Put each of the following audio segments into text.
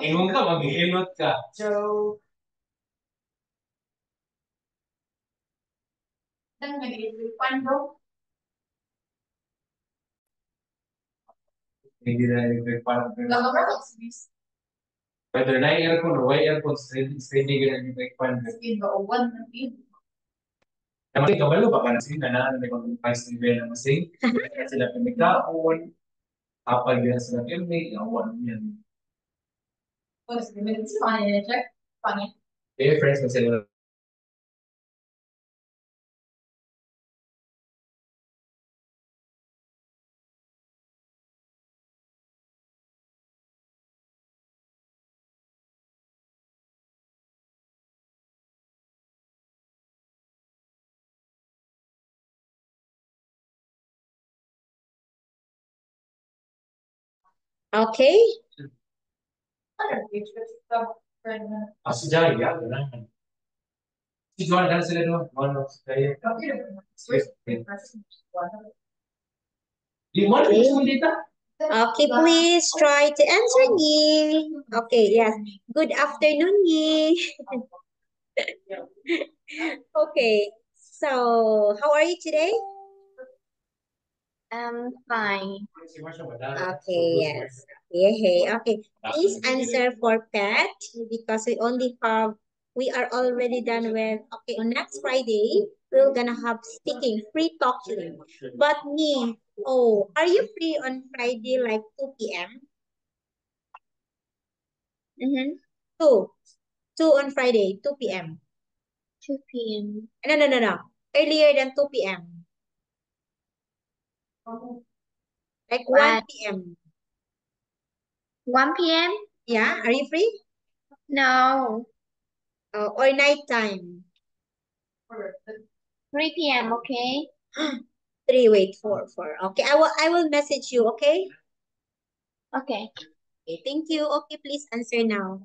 Ingon ka, mag-iinot ka. Hindi na electric fan. Whether na aircon or why aircon, steady ka na electric fan. Naman kabalo ba ka na sila na may mag-price level na masing. Sila pinagkaon, kapag yan sila filming, awan yan. Eh, friends na sila. Okay. Si Jai, ya, ganahan. Si Juan, gano'n sila doon. Juan, kaya. Di mo, Okay. mo dito. Okay, please try to answer me. Okay, yes. Good afternoon, Yi. Okay, so how are you today? Fine. Okay, yes. Yay. Okay, please answer for pet because we are already done with, okay, on next Friday, we're gonna have speaking, free talking. But me, oh, are you free on Friday like 2 p.m.? 2. 2 on Friday, 2 p.m. 2 p.m. No. Earlier than 2 p.m. Like 1 p.m. 1 p.m.? Yeah, are you free? No. Or night time? 3 p.m. Okay. 3, wait, 4. Okay, I will message you, okay? Okay. Okay, thank you. Okay, please answer now.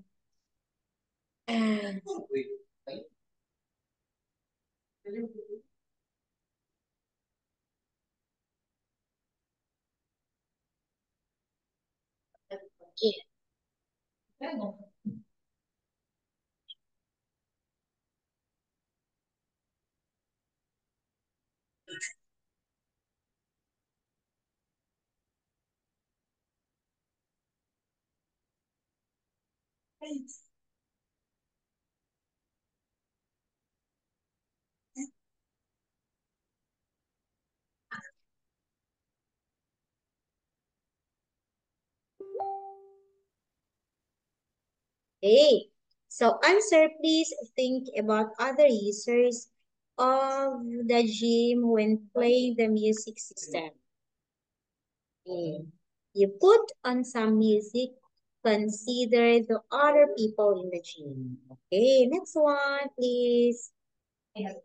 Okay, so answer, please think about other users of the gym when playing the music system. Okay. You put on some music, consider the other people in the gym. Okay, next one, please. Okay.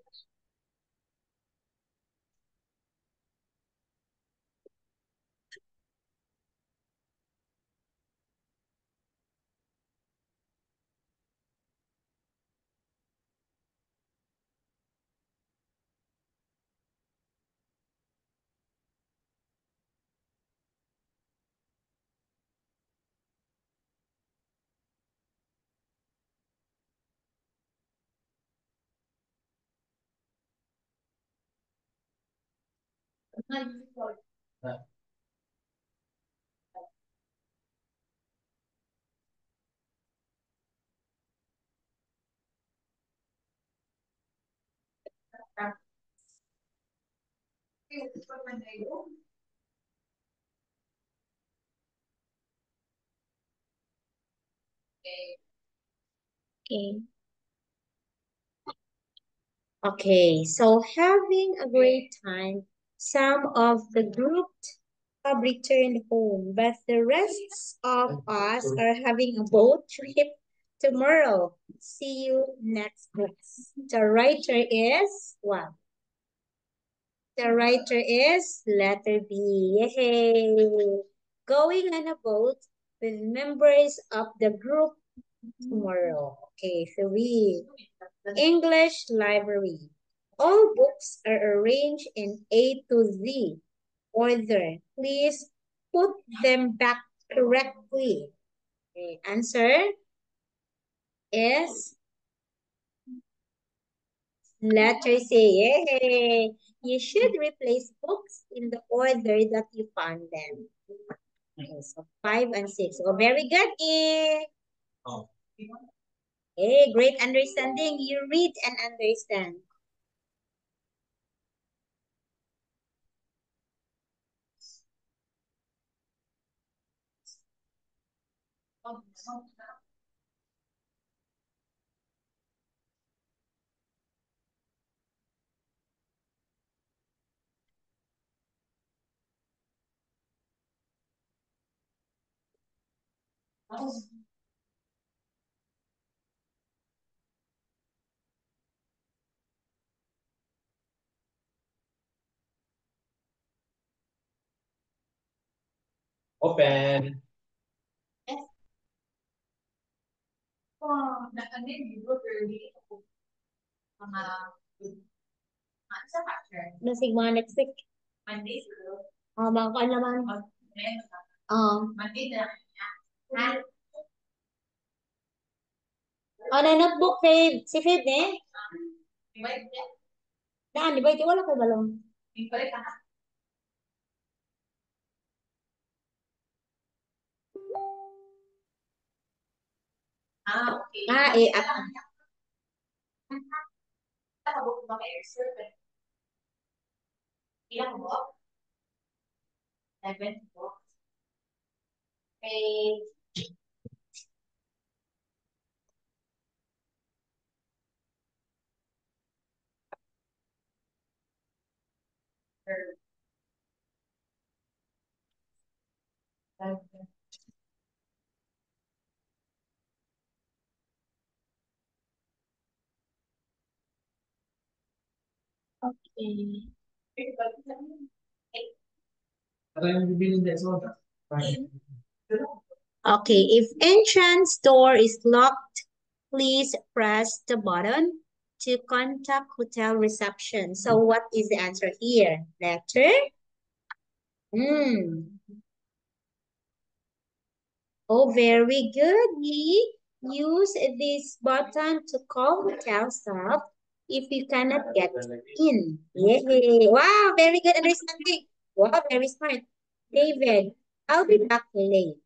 Okay, so having a great time. Some of the group have returned home, but the rest of us are having a boat trip tomorrow. See you next class. The writer is what? The writer is letter B. Yay! Going on a boat with members of the group tomorrow. Okay, 3. English library. All books are arranged in A to Z. order. Please put them back correctly. Okay, answer is letter C. Yay! You should replace books in the order that you found them. Okay, so 5 and 6. Oh, very good, E. Oh. Hey, great understanding. You read and understand. Open. Basig mga next week. Oh, mga kuan naman. Oh. Oh, na notebook, Fave. Si Fave, eh? Daan, di ba? Iti wala kay balong. Ah, eh, at. Okay. Ano yung bibili niya soda? Okay, if entrance door is locked, please press the button to contact hotel reception. So what is the answer here? Letter? Hmm. Oh, very good. We use this button to call hotel staff if you cannot get in. Yay! Wow, very good understanding. Wow, very smart. David, I'll be back late.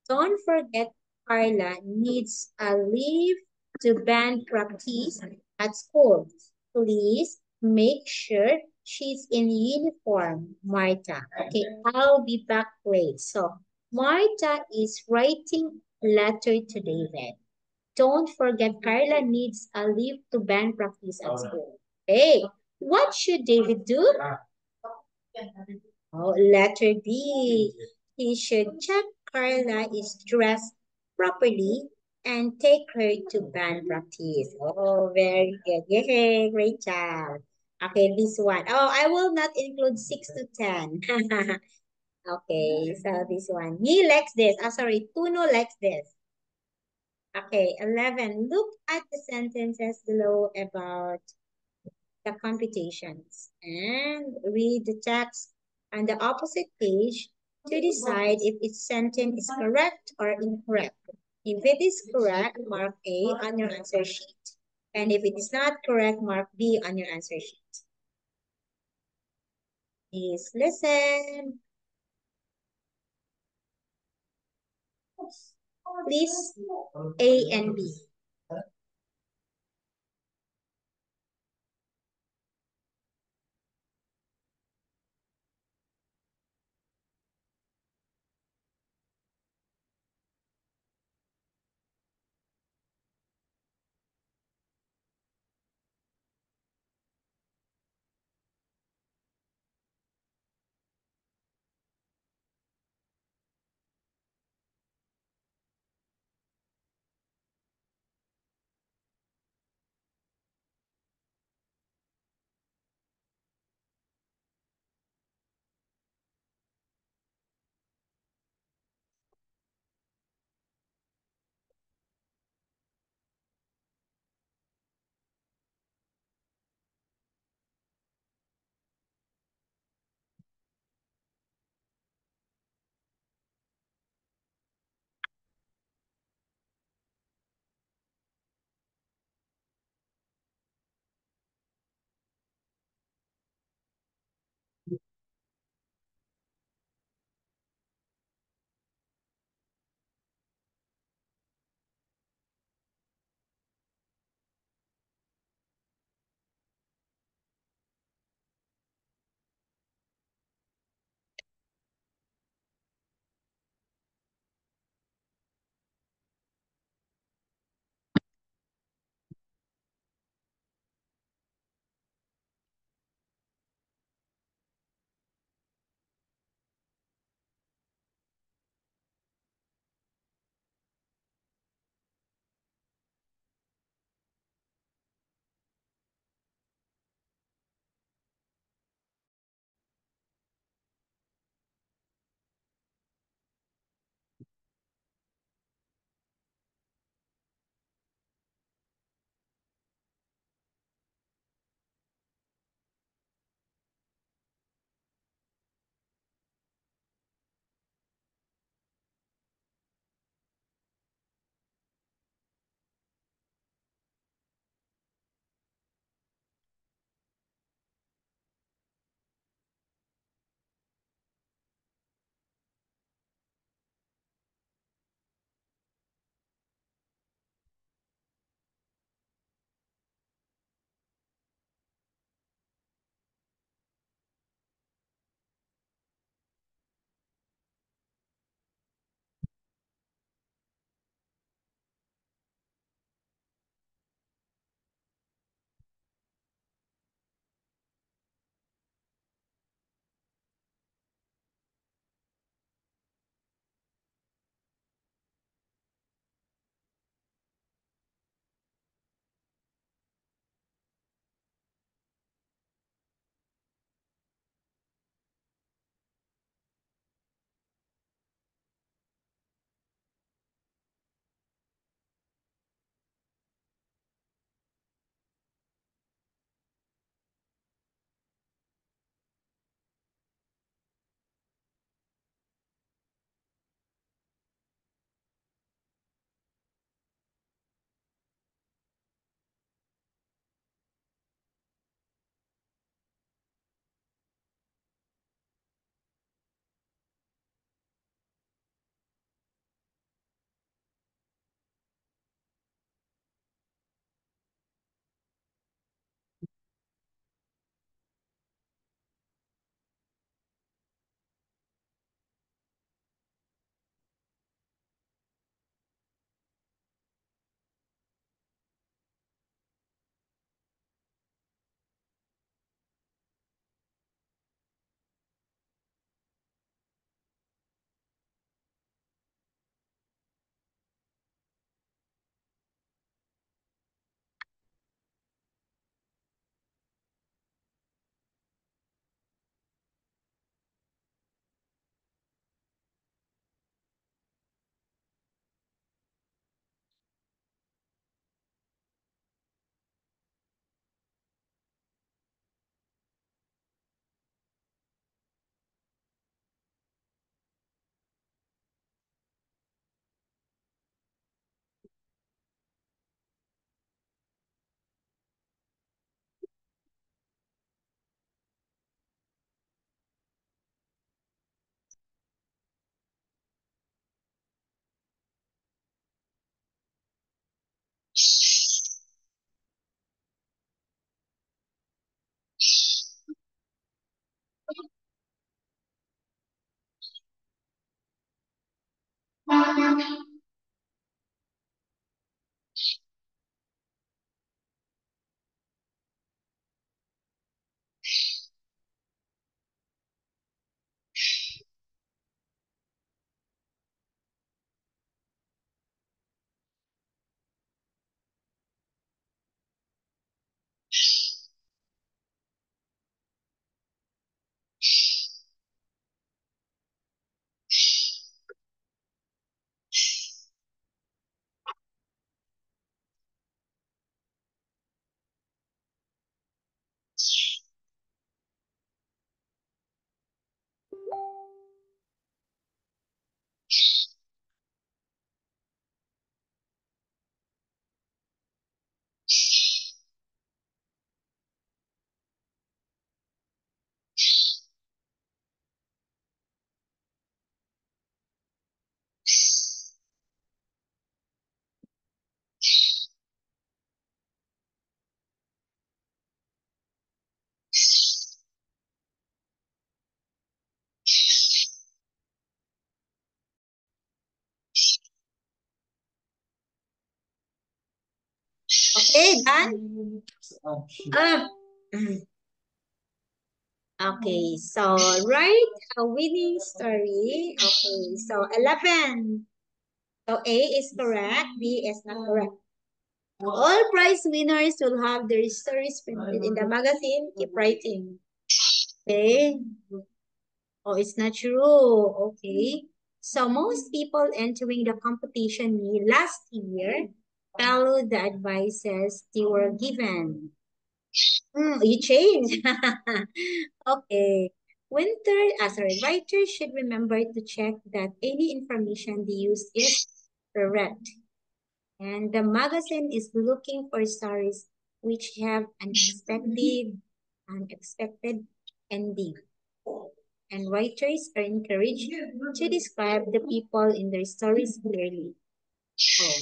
Don't forget Carla needs a leave to band practice at school. Please make sure she's in uniform, Marta. Okay, I'll be back late. So Marta is writing letter to David. Don't forget Carla needs a leave to band practice at school. Hey, what should David do? Oh, letter B. He should check Carla is dressed properly and take her to band practice. Oh, very good. Yay, great job. Okay, this one. Oh, I will not include 6 to 10. Okay, so this one. Me likes this. Ah, sorry, Tuno likes this. Okay, 11. Look at the sentences below about the computations and read the text on the opposite page to decide if its sentence is correct or incorrect. If it is correct, mark A on your answer sheet. And if it is not correct, mark B on your answer sheet. Please listen. Please, A and B. Okay, done? Ah. Okay, so write a winning story. Okay, so 11. So A is correct, B is not correct. All prize winners will have their stories printed in the magazine. Keep writing. Okay. Oh, it's not true. Okay. So most people entering the competition last year followed the advices they were given. You changed. Okay. Writers should remember to check that any information they use is correct. And the magazine is looking for stories which have unexpected ending. And writers are encouraged to describe the people in their stories clearly. Oh,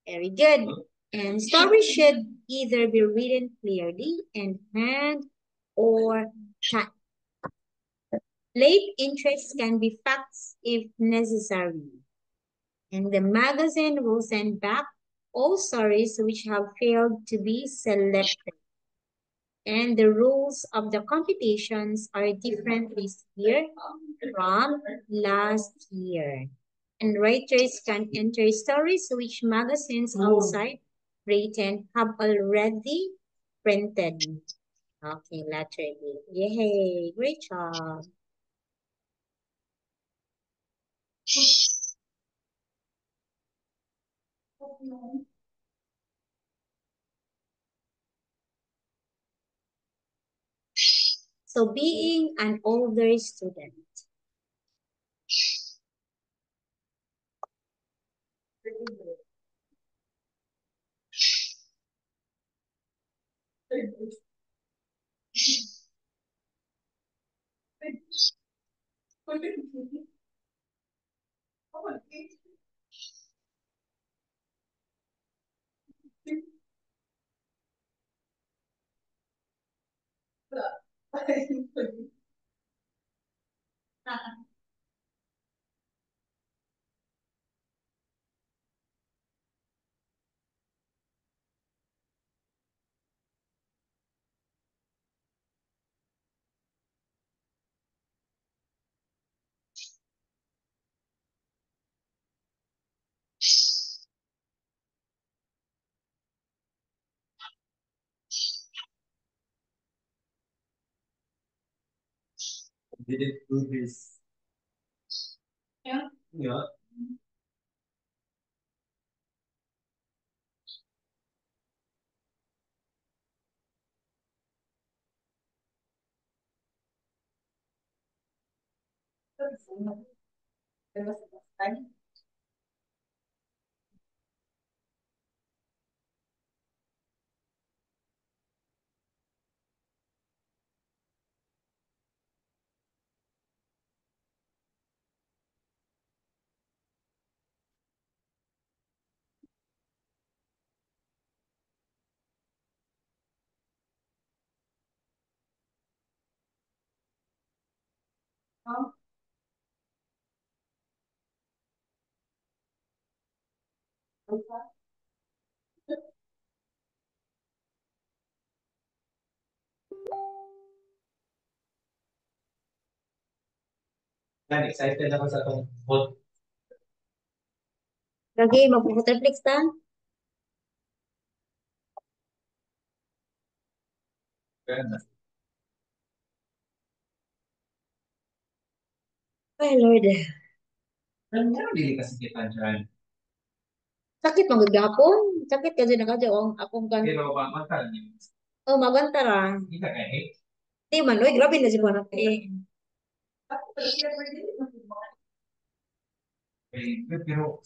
very good. And stories should either be written clearly in hand or typed. Late interest can be facts if necessary. And the magazine will send back all stories which have failed to be selected. And the rules of the competitions are different this year from last year. And writers can enter stories which magazines outside Britain have already printed. Okay, letter B. Yay, great job. So being an older student. Didn't do this. Yeah. Yeah. Yan, excited ako sa itong boat. Lagi, mag-waterflex ta? Ganun. Ay, Lord. Meron din kasi kita dyan. Sakit magagapon. Sakit kasi na kadyo ang akong kan. Pero mamatal niyo. Oh, maganta ra. Hindi ka kahit. Di man, oy, grabe na si Juan eh. Pero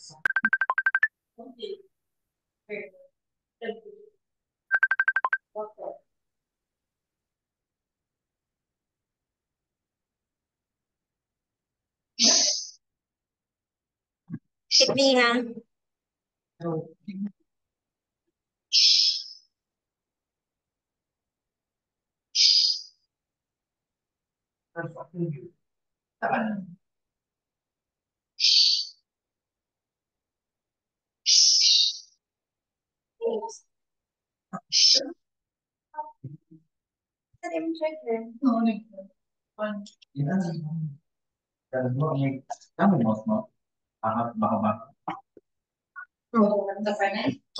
Hit me, ha? pero fucking you. Takan.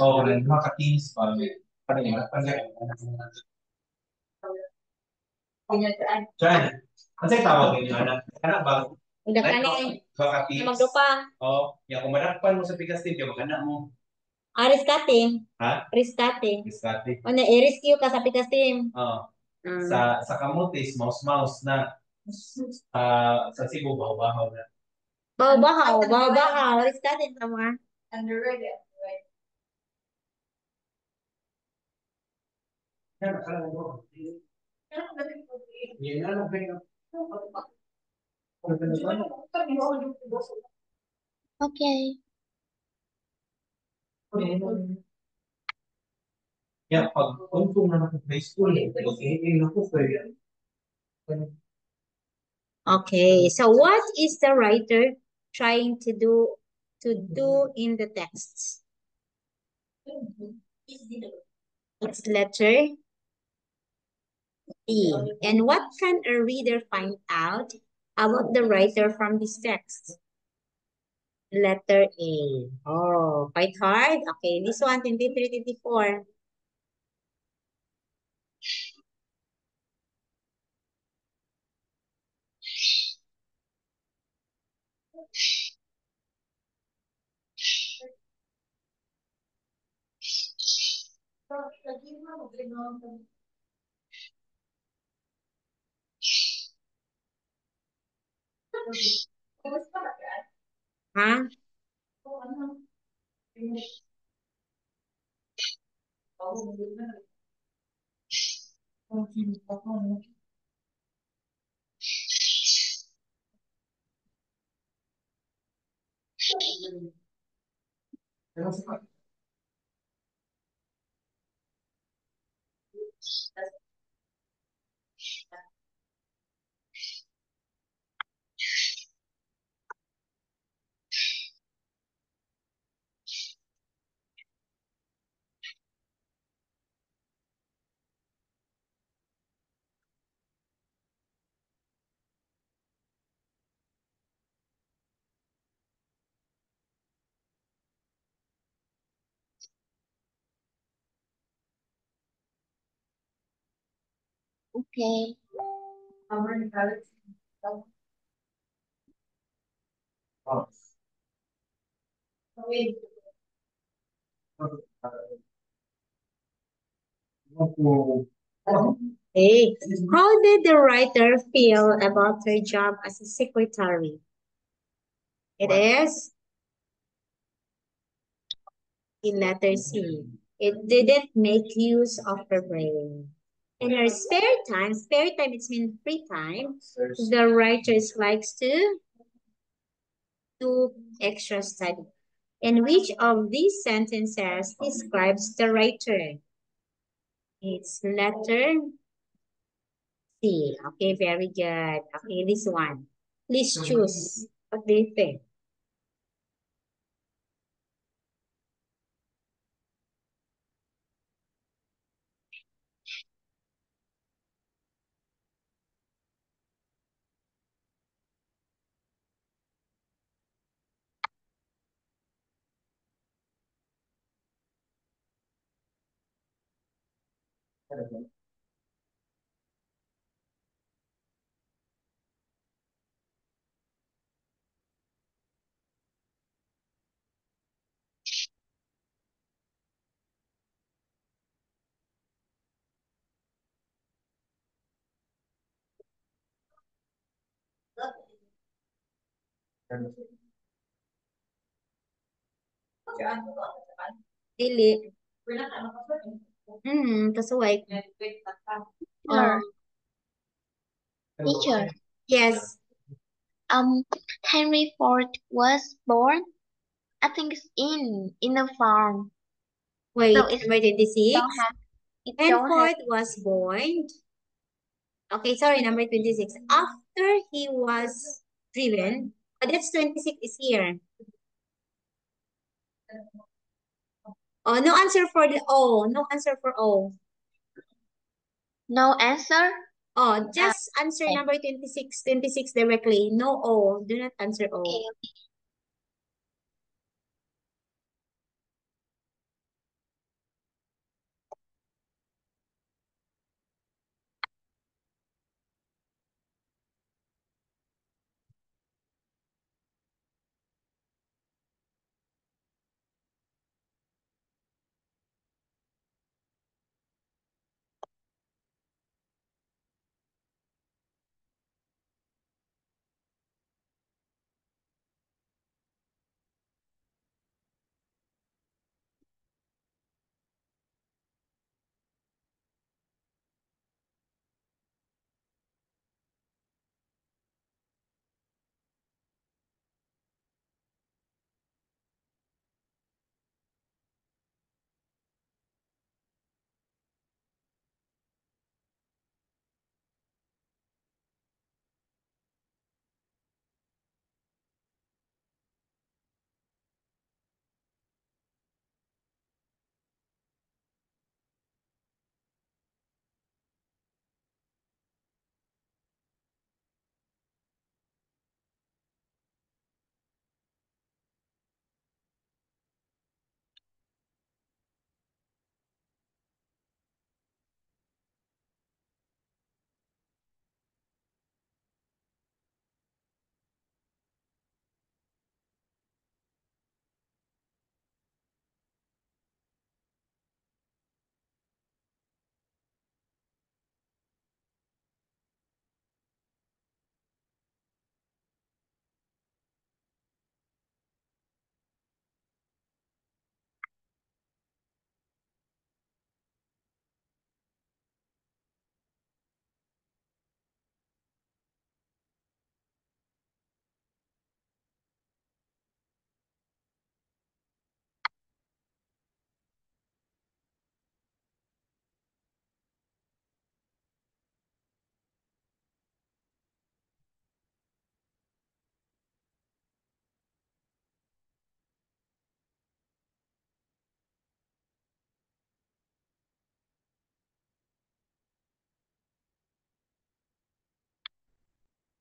Oh, nakakatinis pa. Ano yun? Diyan. Ano sa'yo tawag ninyo, anak? Anak ba? Udah ka na Baka tinis. magdupa. Oo. Yung kung manakpan mo sa bigas din, yung anak mo. Rescating. Ha? Rescating. Discarte. O na, i-rescue ka sa pikas team. Oo. Mm. Sa kamutis, mouse-mouse na. Sa Cebu, bahaw-bahaw na. Bahaw-bahaw, bahaw-bahaw. Rescating ka mga. Yan, alam mo. Yan na lang, kaya. Okay. Yan, pag kung na high school, okay, naku, kaya. Okay, so what is the writer trying to do in the text? It's letter E. And what can a reader find out about the writer from this text? Letter A. Oh, quite hard. Okay, this one, 23, 24. Huh? Okay. Hey, how did the writer feel about her job as a secretary? It is in letter C. It didn't make use of her brain. In her spare time, it's mean free time, the writer likes to do extra study. And which of these sentences describes the writer? It's letter C. Okay, very good. Okay, this one. Please choose. What do you think? Dili. Kasuway. Sure. Teacher. Yes. Henry Ford was born, I think it's in a farm. Wait, So it's number 26. don't have it don't have Henford was born. Okay, sorry, number 26. After he was driven, that's 26 is here. Oh, no answer for the O. No answer for O. No answer? Oh, Ah, just answer okay. number 26, 26 directly. No O. Do not answer O. Okay.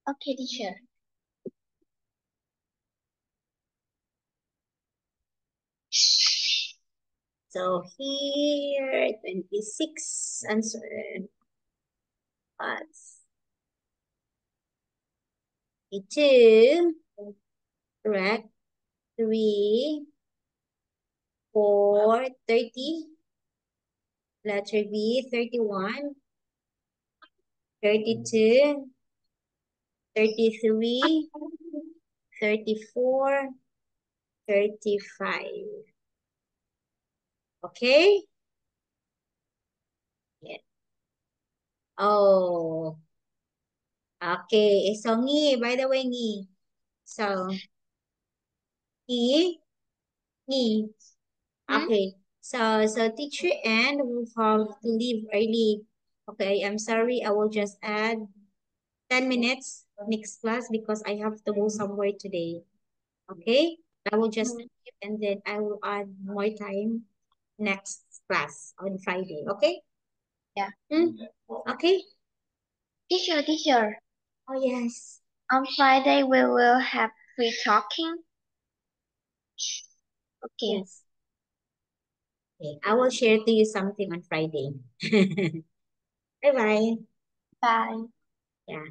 Okay, teacher. So here, 26 answer. Plus 2, correct. 3, 4, 30. Letter B, 31, 32, 33, 34, 35. Okay? Yeah. Oh, okay. So, Ngi, by the way, Ngi. So, Ngi. Hmm? Okay. So teacher and will have to leave early. Okay, I'm sorry. I will just add 10 minutes next class because I have to go somewhere today. Okay? I will just Hmm. leave and then I will add more time next class on Friday. Okay? Yeah. Okay? Teacher. Oh, yes. On Friday we will have free talking. Okay. Yes. Okay. I will share to you something on Friday. Bye-bye. Bye. Yeah.